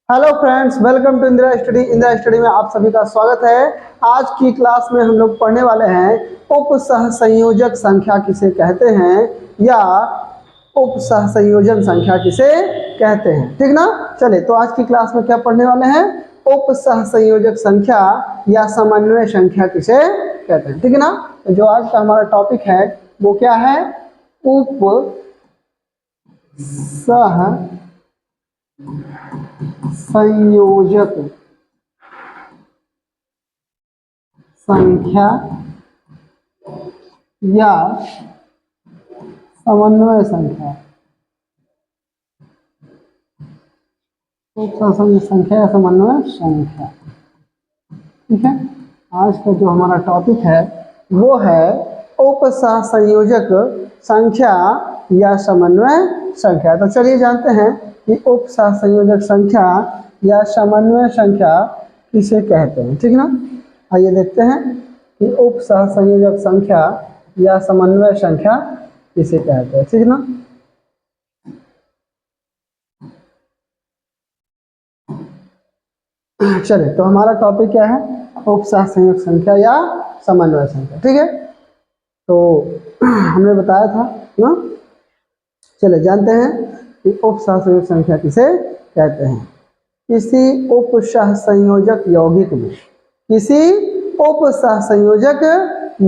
Hello friends, welcome to Indira study. Indira study में आप सभी का स्वागत है। आज की क्लास में हम लोग पढ़ने वाले हैं उपसहसंयोजक संख्या किसे कहते हैं या उपसहसंयोजन संख्या किसे कहते हैं। ठीक ना। चलिए, तो आज की क्लास में क्या पढ़ने वाले हैं? उपसहसंयोजक संख्या या समन्वय संख्या किसे कहते हैं। ठीक है ना। तो जो आज का हमारा टॉपिक है वो क्या है? उपसहसंयोजक संख्या या समन्वय संख्या। उपसहसंयोजक संख्या या समन्वय संख्या। ठीक है। आज का जो हमारा टॉपिक है वो है उपसहसंयोजक संख्या या समन्वय संख्या। तो चलिए जानते हैं कि उपसहसंयोजक संख्या या समन्वय संख्या किसे कहते हैं। ठीक ना। आइए देखते हैं कि उपसहसंयोजक संख्या या समन्वय संख्या किसे कहते हैं। ठीक ना। चलिए, तो हमारा टॉपिक क्या है? उपसहसंयोजक संख्या या समन्वय संख्या। ठीक है। तो हमने बताया था ना। चलिए जानते हैं कि उपसहसंयोजक संख्या किसे कहते हैं। किसी उपसहसंयोजक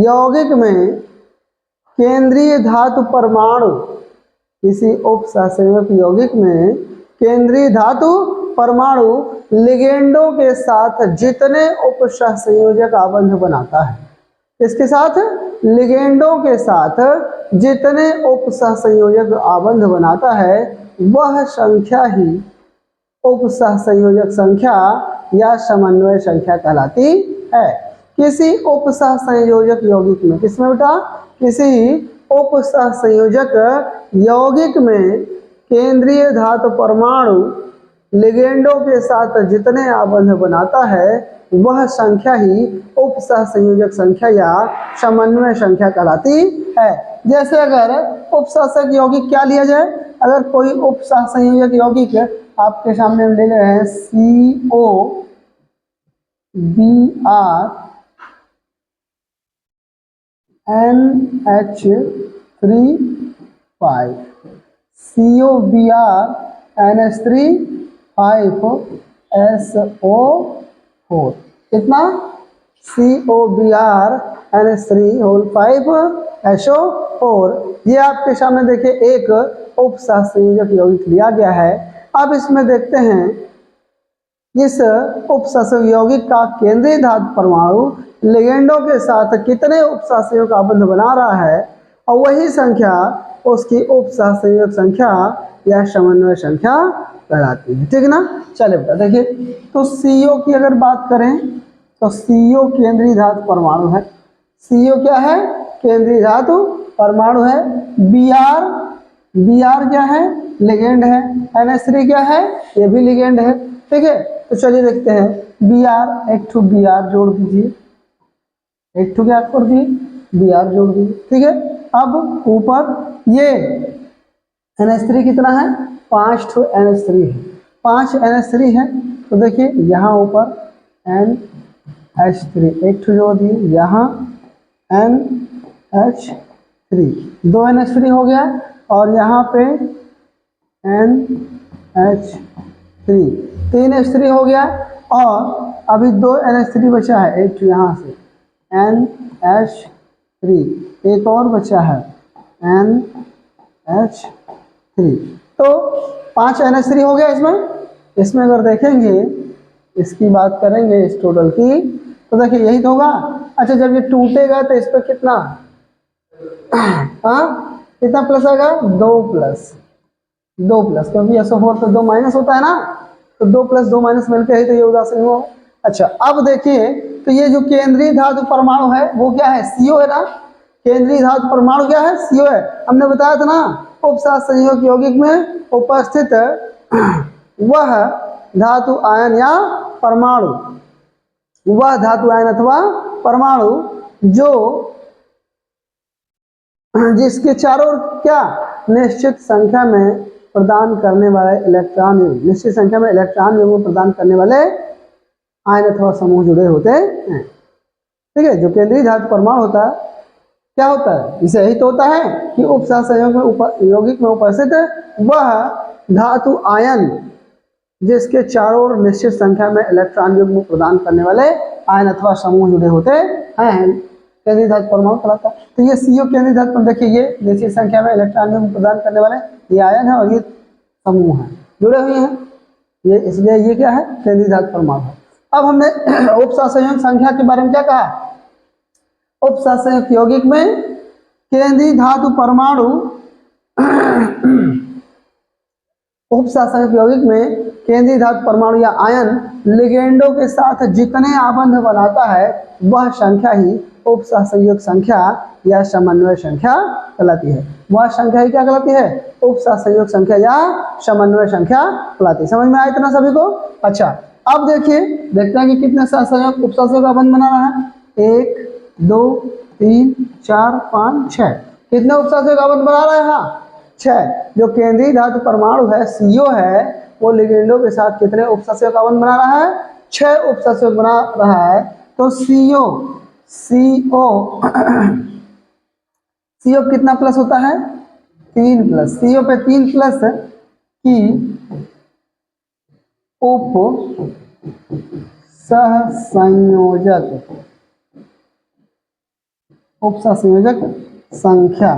यौगिक में केंद्रीय धातु परमाणु किसी उपसहसंयोजक यौगिक में केंद्रीय धातु परमाणु लिगेंडों के साथ जितने उपसहसंयोजक आबंध बनाता है, इसके साथ लिगेंडों के साथ जितने उपसहसंयोजक आबंध बनाता है वह संख्या ही उपसहसंयोजक संख्या या समन्वय संख्या कहलाती है। किसी उपसहसंयोजक यौगिक में, किसमें बेटा? किसी उपसहसंयोजक यौगिक में केंद्रीय धातु परमाणु लिगेंडों के साथ जितने आबंध बनाता है वह संख्या ही उपसहसंयोजक संख्या या समन्वय संख्या कहलाती है। जैसे अगर उपसहसंयोजक यौगिक क्या लिया जाए? अगर कोई उपसहसंयोजक यौगिक आपके सामने हम ले रहे हैं COBr NH3 5 कितना? COBr NH3 5SO4। ये आपके सामने देखिए एक उपसहसंयोजक यौगिक लिया गया है। अब इसमें देखते हैं इस उपसहसंयोजक यौगिक का केंद्रीय धातु परमाणु लिगेंडों के साथ कितने उपसहसंयोजक आबंध बना रहा है और वही संख्या उसकी उपसहसंयोजक संख्या या समन्वय संख्या कहलाती है। ठीक ना। चलिए बेटा देखिए, तो CO की अगर बात करें तो CO केंद्रीय धातु परमाणु है। CO क्या है? केंद्रीय धातु परमाणु है। Br क्या है? लिगेंड है। NH3 क्या है? ये भी लिगेंड है। ठीक है। तो चलिए देखते हैं Br, एक ठो Br जोड़ दीजिए, एक ठो क्या कर दिए? Br जोड़ दीजिए। ठीक है। अब ऊपर ये NH3 कितना है? 5 ठो NH3 है। 5 NH3 है। तो देखिए यहाँ ऊपर NH3 एक ठो जोड़ दिए, यहाँ NH3 दो NH3 हो गया और यहाँ पे NH3 तीन H3 हो गया और अभी दो NH3 बचा है। एक यहाँ से NH3, एक और बचा है NH3। तो 5 NH3 हो गया इसमें अगर देखेंगे, इसकी बात करेंगे इस टोटल की, तो देखिए यही तो होगा। अच्छा, जब ये टूटेगा तो इस पर कितना कितना प्लस आएगा? 2 प्लस, क्योंकि SO4 तो 2 माइनस होता है ना, तो 2 प्लस 2 माइनस मिलकर ही तो ये उदासीन हो। अच्छा, अब देखिए तो ये जो केंद्रीय धातु परमाणु है वो क्या है? CO है ना। केंद्रीय धातु परमाणु क्या है? CO है। हमने बताया था ना, उपसहसंयोजक यौगिक में उपस्थित वह धातु आयन या परमाणु, वह धातु आयन अथवा परमाणु जो जिसके चारों ओर क्या निश्चित संख्या में प्रदान करने वाले इलेक्ट्रॉन युग्म, निश्चित संख्या में इलेक्ट्रॉन युग्म प्रदान करने वाले आयन अथवा समूह जुड़े होते हैं। ठीक है, जो केंद्रीय धातु परमाणु होता है क्या होता है, इसे यही तो होता है कि उप सहसंयोजक में यौगिक में उपस्थित वह धातु आयन जिसके चारों ओर निश्चित संख्या में इलेक्ट्रॉन युग्म प्रदान करने वाले आयन अथवा समूह जुड़े होते हैं, केंद्रीय धातु परमाणु कहलाता है। तो ये CO केंद्रीय धातु पर देखिए, ये निश्चित संख्या में इलेक्ट्रॉन युग्म प्रदान करने वाले ये आयन है और ये समूह है, जुड़े हुए हैं ये, इसलिए ये क्या है, केंद्रीय धातु परमाणु है। अब हमने उप सहसंयोजक संख्या के बारे में क्या कहा, उप सहसंयोजक यौगिक में केंद्रीय धातु परमाणु उप सहसंयोजक यौगिक में केंद्रीय धातु परमाणु या आयन लिगेंडों के साथ जितने आबंध बनाता है वह संख्या ही उप सहसंयोजक संख्या या समन्वय संख्या कहलाती है। वह संख्या ही क्या कहलाती है, उप सहसंयोजक संख्या या समन्वय संख्या कहलाती है। समझ में आया इतना सभी को? अच्छा, अब देखिए, देखते हैं कि कितने सहसंयोजक उप सहसंयोजक आबंध बना रहा है, 1 2 3 4 5 6। कितने उप सहसंयोजक आबंध बना रहा है, हाँ 6। जो केंद्रीय धातु परमाणु है CO है, वो लिगेंडों के साथ कितने उप सहसंयोजक आबंध बना रहा है, 6 उप सहसंयोजक बना रहा है। तो CO कितना प्लस होता है, 3 प्लस, CO पे 3 प्लस की उप सहसंयोजक संख्या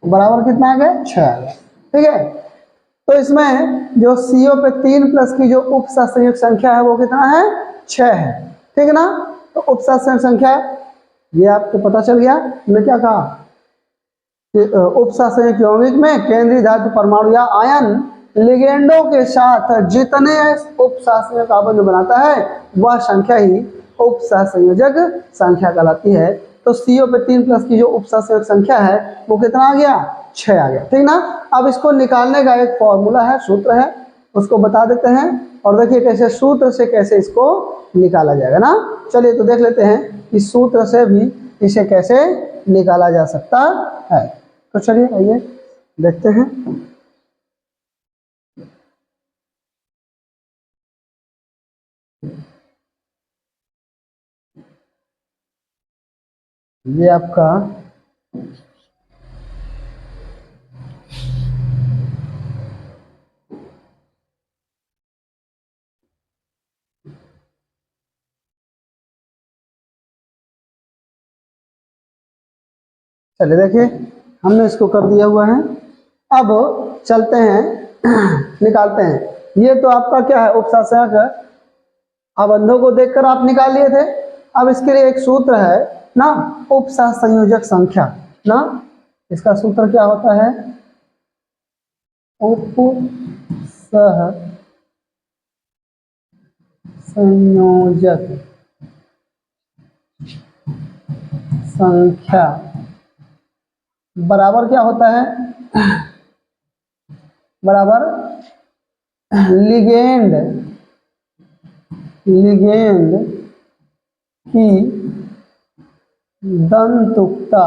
बराबर कितना आ गया, 6 आ गया। ठीक है, तो इसमें जो CO पे 3 प्लस की जो उप सहसंयोजक संख्या है वो कितना है, 6 है। ठीक है ना, तो उप सहसंयोजक संख्या ये आपको पता चल गया। मैं क्या कहा कि उप सहसंयोजक यौगिक में केंद्रीय धातु परमाणु या आयन लिगेंडों के साथ जितने उप सहसंयोजक आबंध बनाता है वह संख्या ही उप सहसंयोजक संख्या कहलाती है। तो CO पे 3 प्लस की जो उप सहसंयोजक संख्या है वो कितना आ गया, 6 आ गया। ठीक ना, अब इसको निकालने का एक फॉर्मूला है, सूत्र है, उसको बता देते हैं और देखिए कैसे सूत्र से कैसे इसको निकाला जाएगा ना। चलिए तो देख लेते हैं कि सूत्र से भी इसे कैसे निकाला जा सकता है। तो चलिए आइए देखते हैं। ये आपका चलिए देखिए हमने इसको कर दिया हुआ है। अब चलते हैं निकालते हैं। ये तो आपका क्या है, उप सहसंयोजक आबंधों को देखकर आप निकाल लिए थे। अब इसके लिए एक सूत्र है ना, उप सहसंयोजक संख्या ना, इसका सूत्र क्या होता है, उप सहसंयोजक संख्या बराबर क्या होता है, बराबर लिगेंड की धनतुकता,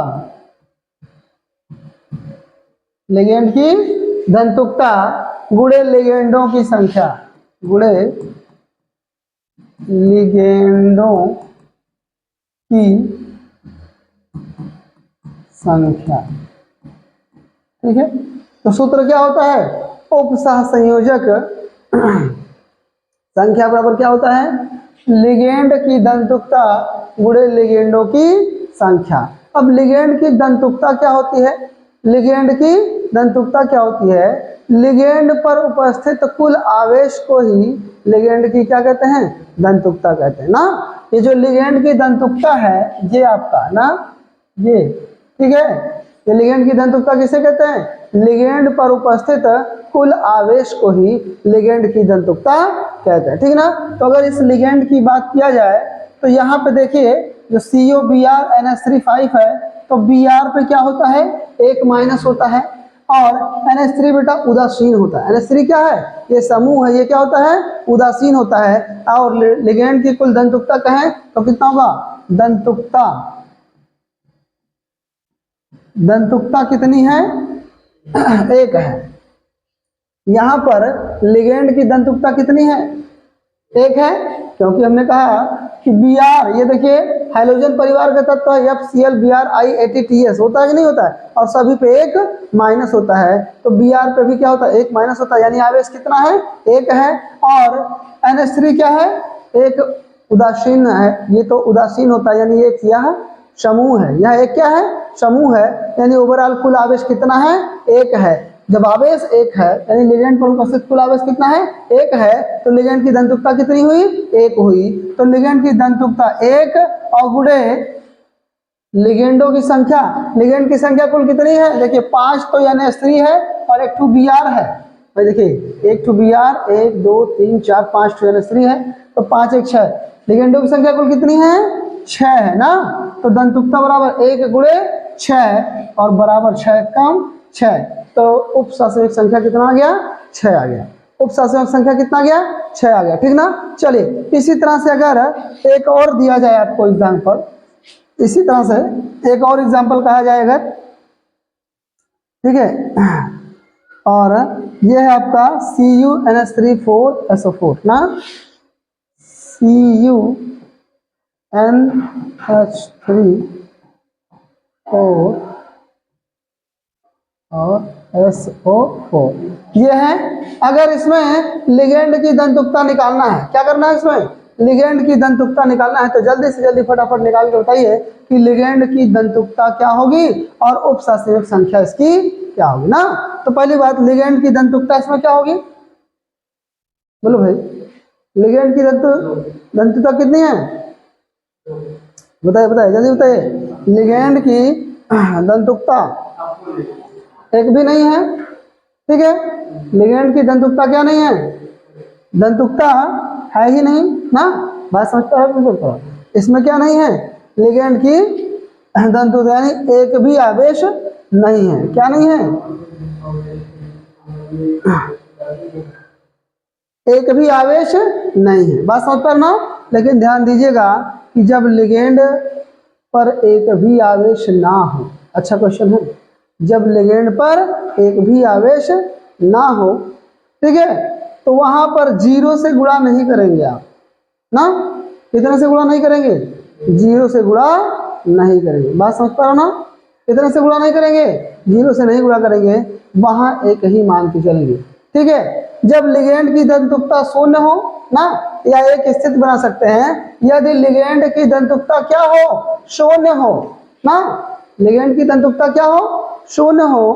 लिगेंड की धनतुकता गुणे लिगेंडों की संख्या, गुणे लिगेंडों की संख्या। ठीक है, तो सूत्र क्या होता है, उप सहसंयोजक संख्या बराबर क्या होता है, लिगेंड की धनतुकता गुणे लिगेंडों की संख्या। अब लिगेंड की धनतुकता क्या होती है, लिगेंड की धनतुकता क्या होती है, लिगेंड पर उपस्थित कुल आवेश को ही लिगेंड की क्या कहते हैं, धनतुकता कहते हैं ना। ये जो लिगेंड की धनतुकता है ये आपका ना, ये ठीक है, ये लिगेंड की धनतुकता किसे कहते हैं, लिगेंड पर उपस्थित कुल आवेश को ही लिगेंड की धनतुकता कहते हैं। ठीक ना, तो अगर इस लिगेंड की बात किया जाए तो यहाँ पे देखिए जो COBr NH3 है, तो Br पे क्या होता है, 1 माइनस होता है और NH3 बेटा उदासीन होता है। NH3 क्या है, ये समूह है, ये क्या होता है, उदासीन होता है। और लिगेंड की कुल धनतुकता कहें तो कितना होगा, धनतुकता कितनी है, एक है। यहाँ पर लिगेंड की दंतुकता कितनी है? एक है, क्योंकि हमने कहा कि Br, ये देखिए हाइड्रोजन परिवार का तत्व है FCl Br होता है कि नहीं होता है, और सभी पे एक माइनस होता है, तो Br पे भी क्या होता है? एक माइनस होता है, यानी आवेश कितना है? एक है। और NH3 क्या है? एक उदासीन है, ये तो उदासीन होता है, यानी एक यह समूह है, यह एक क्या है? समूह है, यानी ओवरऑल कुल आवेश कितना है? एक है। जब आवेश एक है यानी लिगेंड पर उपस्थित कुल आवेश कितना है? एक है, तो लिगेंड की दंतुकता कितनी हुई? एक हुई। तो लिगेंड की दंतुकता एक और गुणे लिगेंडों की संख्या, लिगेंड की संख्या कुल कितनी है? देखिए 5 तो यानी स्त्री है और एक ठू Br है। भाई देखिए एक ठू Br, 1 2 3 4 5 ठू यानी स्त्री है, तो 5 1 6। लिगेंडों की संख्या कुल कितनी है? 6 है ना, तो दंतुकता बराबर 1 गुणे 6 और बराबर 6 कम 6, तो उपसंयोजक संख्या कितना आ गया? 6 आ गया। उपसंयोजक संख्या कितना आ गया? 6 आ गया, ठीक ना। चलिए इसी तरह से अगर एक और दिया जाए आपको एग्जाम्पल, इसी तरह से एक और एग्जाम्पल कहा जाए अगर, ठीक है, और ये है आपका CuNH3 4SO4 ना, CuNH3 और SO4 ये है। अगर इसमें लिगेंड की दंतुकता निकालना है, क्या करना है? इसमें लिगेंड की दंतुकता निकालना है, तो जल्दी से जल्दी फटाफट निकाल के बताइए कि लिगेंड की दंतुकता क्या होगी और उपसंयोजक संख्या इसकी क्या होगी ना। तो पहली बात, लिगेंड की दंतुकता इसमें क्या होगी? बोलो भाई, लिगेंड की दंतुकता कितनी है? बताइए बताइए जल्दी बताइए। लिगेंड की दंतुकता एक भी नहीं है, ठीक है। लिगेंड की दंतुकता क्या नहीं है? दंतुकता है ही नहीं ना, बात समझता है बिल्कुल। इसमें क्या नहीं है? लिगेंड की दंतुकता यानी एक भी आवेश नहीं है। क्या नहीं है? एक भी आवेश नहीं है, बात समझ पर ना। लेकिन ध्यान दीजिएगा कि जब लिगेंड पर एक भी आवेश ना हो, अच्छा क्वेश्चन है, जब लिगेंड पर एक भी आवेश ना हो, ठीक है, तो वहां पर 0 से गुणा नहीं करेंगे आप ना। कितने से गुणा नहीं करेंगे? 0 से गुणा नहीं करेंगे, बात समझ पा रहे हो ना। कितने से गुणा नहीं करेंगे? 0 से नहीं गुणा करेंगे, वहां एक ही मान के चलेंगे, ठीक है। जब लिगेंड की दंतुकता शून्य हो ना, या एक स्थिति बना सकते हैं, यदि लिगेंड की दंतुकता क्या हो? शून्य हो ना। लिगेंड की दंतुकता क्या हो? शून्य हो,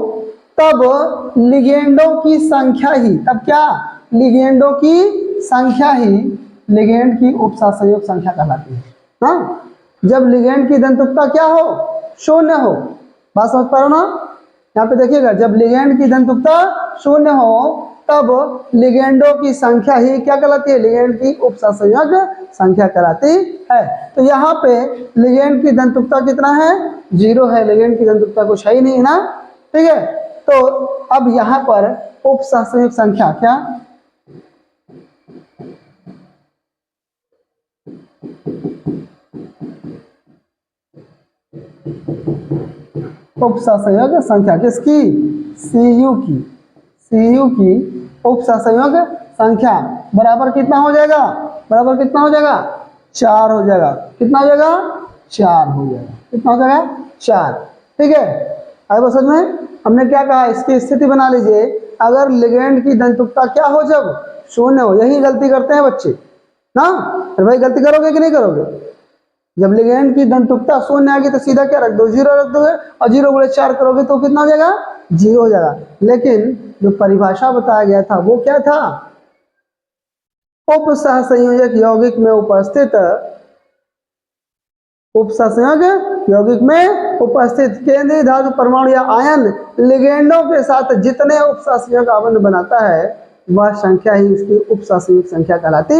तब लिगेंडों की संख्या ही, तब क्या? लिगेंडों की संख्या ही लिगेंड की उपसंयोजक संख्या कहलाती है ना। जब लिगेंड की दंतुकता क्या हो? शून्य हो, बात समझ पा रहे हो ना। यहाँ पे देखिएगा, जब लिगेंड की दंतुकता शून्य हो तब लिगेंडों की संख्या ही क्या कहलाती है? लिगेंड की उपसंयोजक संख्या कहलाती है। तो यहाँ पे लिगेंड की दंतुकता कितना है? 0 है, लिगेंड की दंतुकता कुछ है ही नहीं ना, ठीक है। तो अब यहाँ पर उपसंयोजक संख्या क्या? उपसंयोजक संख्या किसकी? Cu की। Cu की उपसंयोजक संख्या बराबर कितना हो जाएगा? बराबर कितना हो जाएगा? 4 हो जाएगा। कितना हो जाएगा? 4 हो जाएगा। कितना हो जाएगा? 4, ठीक है। आगे बस में हमने क्या कहा? इसकी स्थिति बना लीजिए, अगर लिगेंड की दंतुकता क्या हो? जब शून्य हो। यही गलती करते हैं बच्चे ना। अरे भाई गलती करोगे कि नहीं करोगे? जब लिगेंड की दंतुकता शून्य आएगी तो सीधा क्या रख दो? 0 रख दोगे, और 0 गुणे 4 करोगे तो कितना हो जाएगा? 0 हो जाएगा। लेकिन जो परिभाषा बताया गया था वो क्या था? उपसहसंयोजक यौगिक में उपस्थित, उपसंयोजक यौगिक में उपस्थित केंद्रीय धातु परमाणु या आयन लिगेंडों के साथ जितने उपसंयोजक आबंध बनाता है वह संख्या ही इसकी उपसंयोजक संख्या कहलाती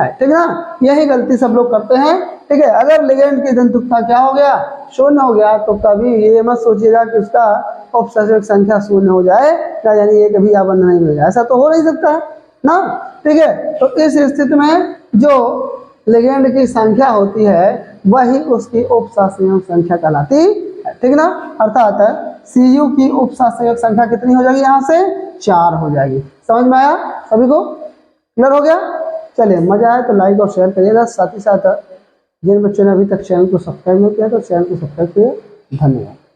है, ठीक है ना। यही गलती सब लोग करते हैं, ठीक है। अगर लिगेंड की दंतुकता क्या हो गया? शून्य हो गया, तो कभी ये मत सोचिएगा कि उसका उपसंयोजक संख्या शून्य हो जाए, यानी ये कभी आबंध नहीं मिलेगा, ऐसा तो हो नहीं सकता है ना, ठीक है। तो इस स्थिति में जो लिगेंड की संख्या होती है वही उसकी उपसंयोजक संख्या कहलाती है, ठीक ना। अर्थात Cu की उप सहसंयोजक संख्या कितनी हो जाएगी, यहाँ से 4 हो जाएगी। समझ में आया सभी को, क्लियर हो गया। चलिए मजा आया तो लाइक और शेयर करिएगा, साथ ही साथ जिन बच्चों ने अभी तक चैनल को सब्सक्राइब नहीं किया तो चैनल को सब्सक्राइब करिए। धन्यवाद।